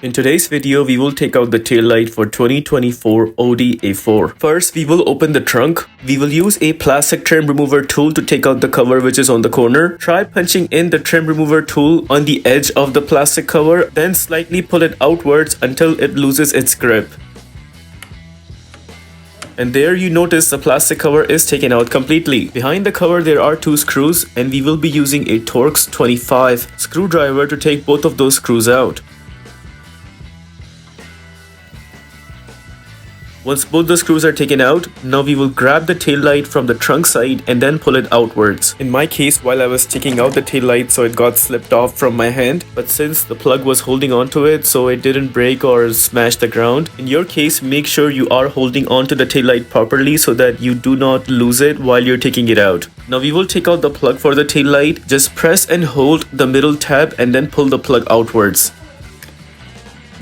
In today's video, we will take out the taillight for 2024 Audi A4. First, we will open the trunk. We will use a plastic trim remover tool to take out the cover which is on the corner. Try punching in the trim remover tool on the edge of the plastic cover, then slightly pull it outwards until it loses its grip. And there you notice the plastic cover is taken out completely. Behind the cover there are two screws and we will be using a Torx 25 screwdriver to take both of those screws out. Once both the screws are taken out, now we will grab the tail light from the trunk side and then pull it outwards. In my case, while I was taking out the tail light, so it got slipped off from my hand, but since the plug was holding onto it, so it didn't break or smash the ground. In your case, make sure you are holding onto the tail light properly so that you do not lose it while you're taking it out. Now we will take out the plug for the tail light. Just press and hold the middle tab and then pull the plug outwards.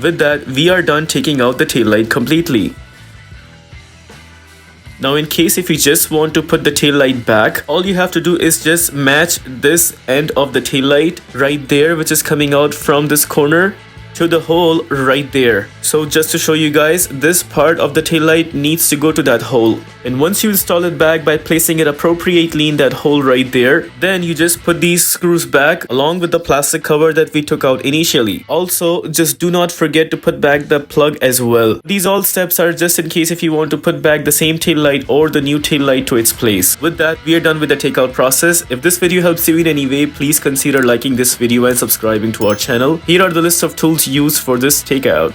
With that, we are done taking out the tail light completely. Now in case if you just want to put the tail light back, all you have to do is just match this end of the tail light right there, which is coming out from this corner, to the hole right there. So just to show you guys, this part of the tail light needs to go to that hole. And once you install it back by placing it appropriately in that hole right there, then you just put these screws back along with the plastic cover that we took out initially. Also, just do not forget to put back the plug as well. These all steps are just in case if you want to put back the same tail light or the new tail light to its place. With that, we are done with the takeout process. If this video helps you in any way, please consider liking this video and subscribing to our channel. Here are the list of tools used for this takeout.